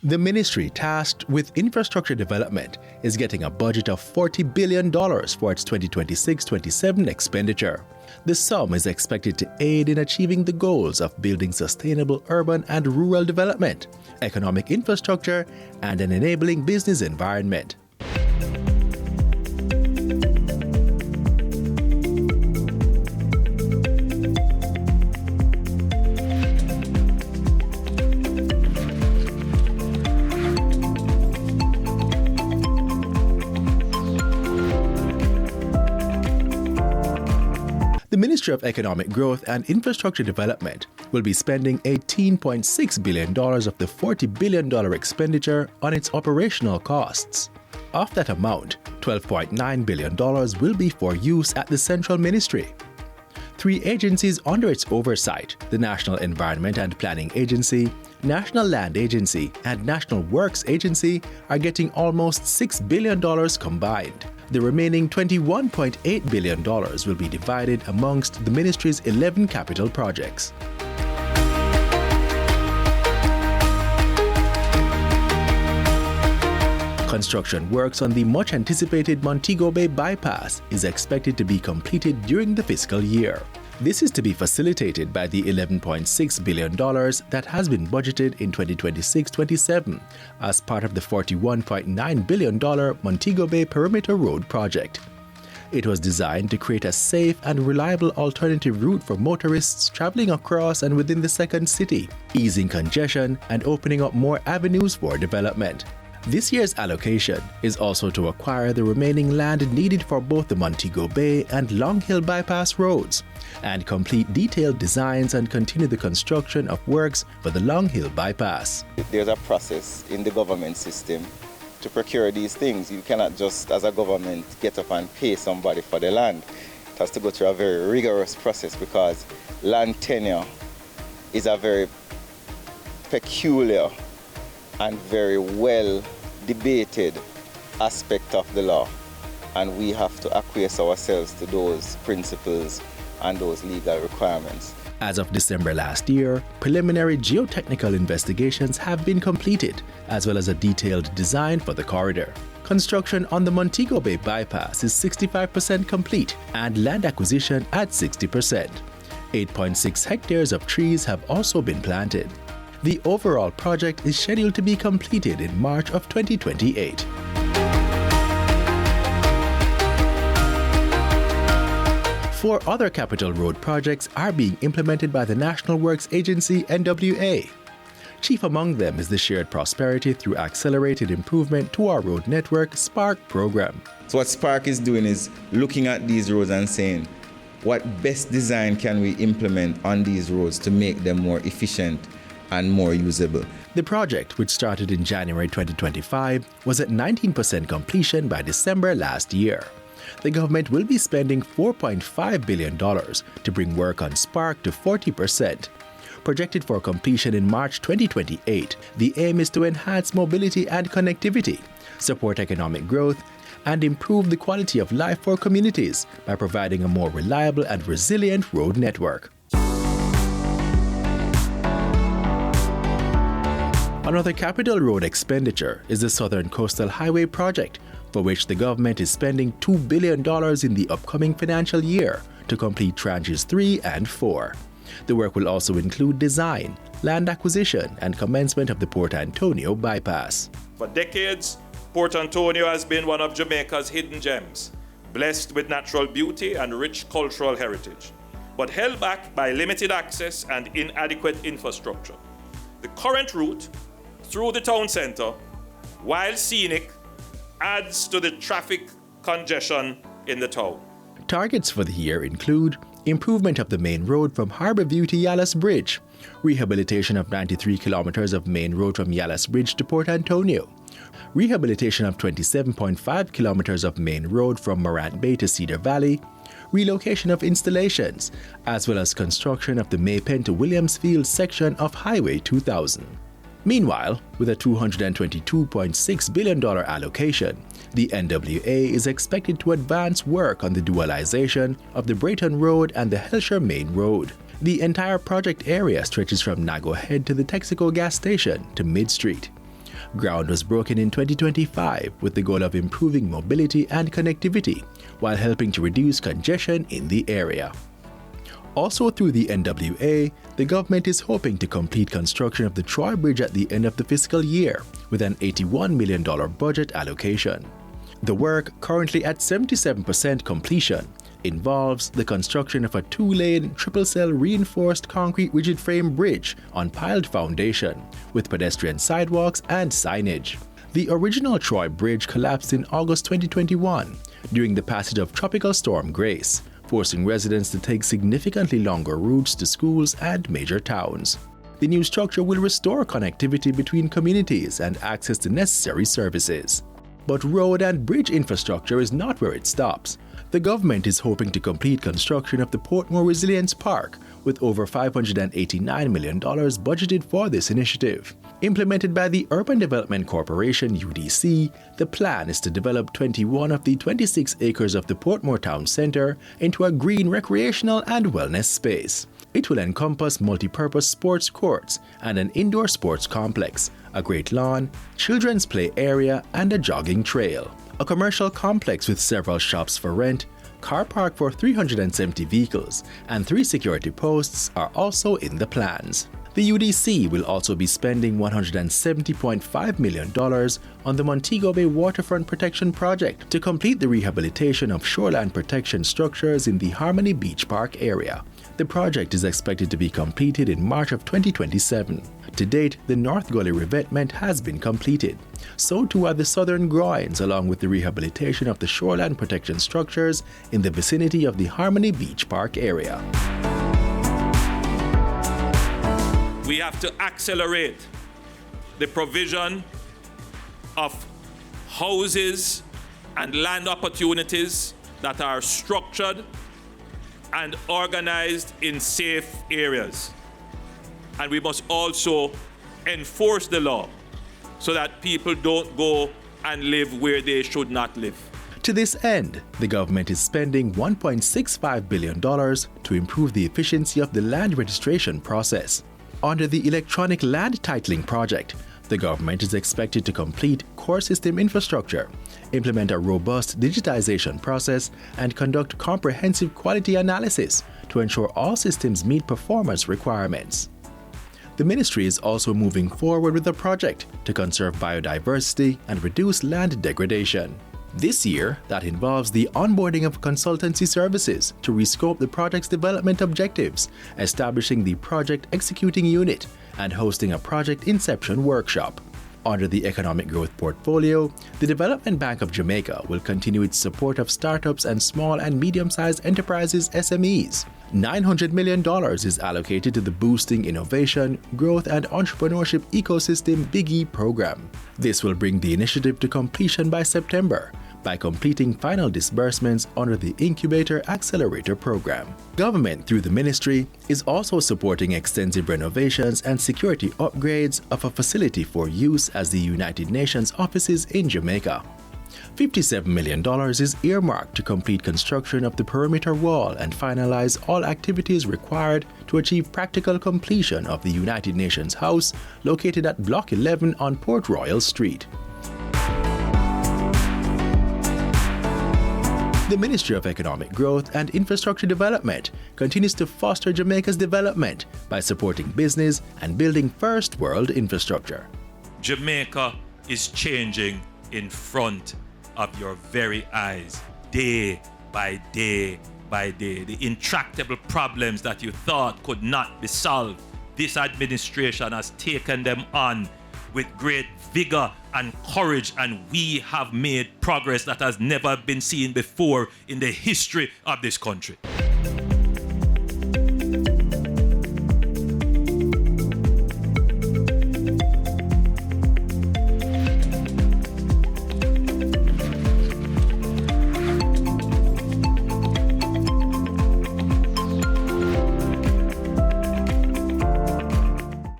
The ministry tasked with infrastructure development is getting a budget of $40 billion for its 2026-27 expenditure. The sum is expected to aid in achieving the goals of building sustainable urban and rural development, economic infrastructure, and an enabling business environment. The Ministry of Economic Growth and Infrastructure Development will be spending $18.6 billion of the $40 billion expenditure on its operational costs. Of that amount, $12.9 billion will be for use at the Central Ministry. 3 agencies under its oversight, the National Environment and Planning Agency, National Land Agency, and National Works Agency, are getting almost $6 billion combined. The remaining $21.8 billion will be divided amongst the ministry's 11 capital projects. Construction works on the much-anticipated Montego Bay bypass is expected to be completed during the fiscal year. This is to be facilitated by the $11.6 billion that has been budgeted in 2026-27 as part of the $41.9 billion Montego Bay Perimeter Road project. It was designed to create a safe and reliable alternative route for motorists traveling across and within the second city, easing congestion and opening up more avenues for development. This year's allocation is also to acquire the remaining land needed for both the Montego Bay and Long Hill bypass roads and complete detailed designs and continue the construction of works for the Long Hill bypass. There's a process in the government system to procure these things. You cannot just, as a government, get up and pay somebody for the land. It has to go through a very rigorous process because land tenure is a very peculiar and very well debated aspect of the law, and we have to acquiesce ourselves to those principles and those legal requirements. As of December last year, preliminary geotechnical investigations have been completed, as well as a detailed design for the corridor. Construction on the Montego Bay bypass is 65% complete and land acquisition at 60%. 8.6 hectares of trees have also been planted. The overall project is scheduled to be completed in March of 2028. Four other capital road projects are being implemented by the National Works Agency NWA. Chief among them is the Shared Prosperity through Accelerated Improvement to Our Road Network SPARK program. So what SPARK is doing is looking at these roads and saying, what best design can we implement on these roads to make them more efficient and more usable. The project, which started in January 2025, was at 19% completion by December last year. The government will be spending $4.5 billion to bring work on SPARK to 40%. Projected for completion in March 2028, the aim is to enhance mobility and connectivity, support economic growth, and improve the quality of life for communities by providing a more reliable and resilient road network. Another capital road expenditure is the Southern Coastal Highway project, for which the government is spending $2 billion in the upcoming financial year to complete tranches 3 and 4. The work will also include design, land acquisition, and commencement of the Port Antonio bypass. For decades, Port Antonio has been one of Jamaica's hidden gems, blessed with natural beauty and rich cultural heritage, but held back by limited access and inadequate infrastructure. The current route through the town centre, while scenic, adds to the traffic congestion in the town. Targets for the year include improvement of the main road from Harbour View to Yallahs Bridge, rehabilitation of 93 kilometers of main road from Yallahs Bridge to Port Antonio, rehabilitation of 27.5 kilometers of main road from Morant Bay to Cedar Valley, relocation of installations, as well as construction of the Maypen to Williamsfield section of Highway 2000. Meanwhile, with a $222.6 billion allocation, the NWA is expected to advance work on the dualization of the Brayton Road and the Hellshire Main Road. The entire project area stretches from Nago Head to the Texaco gas station to Mid Street. Ground was broken in 2025 with the goal of improving mobility and connectivity while helping to reduce congestion in the area. Also through the NWA, the government is hoping to complete construction of the Troy Bridge at the end of the fiscal year with an $81 million budget allocation. The work, currently at 77% completion, involves the construction of a 2-lane triple-cell reinforced concrete rigid frame bridge on piled foundation with pedestrian sidewalks and signage. The original Troy Bridge collapsed in August 2021 during the passage of Tropical Storm Grace, forcing residents to take significantly longer routes to schools and major towns. The new structure will restore connectivity between communities and access to necessary services. But road and bridge infrastructure is not where it stops. The government is hoping to complete construction of the Portmore Resilience Park with over $589 million budgeted for this initiative. Implemented by the Urban Development Corporation (UDC), the plan is to develop 21 of the 26 acres of the Portmore Town Centre into a green recreational and wellness space. It will encompass multi-purpose sports courts and an indoor sports complex, a great lawn, children's play area, and a jogging trail. A commercial complex with several shops for rent, car park for 370 vehicles, and 3 security posts are also in the plans. The UDC will also be spending $170.5 million on the Montego Bay Waterfront Protection Project to complete the rehabilitation of shoreline protection structures in the Harmony Beach Park area. The project is expected to be completed in March of 2027. To date, the North Gully revetment has been completed. So too are the southern groins, along with the rehabilitation of the shoreline protection structures in the vicinity of the Harmony Beach Park area. We have to accelerate the provision of houses and land opportunities that are structured and organized in safe areas. And we must also enforce the law so that people don't go and live where they should not live. To this end, the government is spending $1.65 billion to improve the efficiency of the land registration process. Under the Electronic Land Titling Project, the government is expected to complete core system infrastructure, implement a robust digitization process, and conduct comprehensive quality analysis to ensure all systems meet performance requirements. The ministry is also moving forward with a project to conserve biodiversity and reduce land degradation. This year, that involves the onboarding of consultancy services to rescope the project's development objectives, establishing the project executing unit, and hosting a project inception workshop. Under the economic growth portfolio, the Development Bank of Jamaica will continue its support of startups and small and medium-sized enterprises (SMEs). $900 million is allocated to the Boosting Innovation, Growth and Entrepreneurship Ecosystem Big E program. This will bring the initiative to completion by September by completing final disbursements under the Incubator Accelerator program. Government, through the ministry, is also supporting extensive renovations and security upgrades of a facility for use as the United Nations offices in Jamaica. $57 million is earmarked to complete construction of the perimeter wall and finalize all activities required to achieve practical completion of the United Nations House located at Block 11 on Port Royal Street. The Ministry of Economic Growth and Infrastructure Development continues to foster Jamaica's development by supporting business and building first world infrastructure. Jamaica is changing in front of your very eyes, day by day by day. The intractable problems that you thought could not be solved, this administration has taken them on with great vigor and courage, and we have made progress that has never been seen before in the history of this country.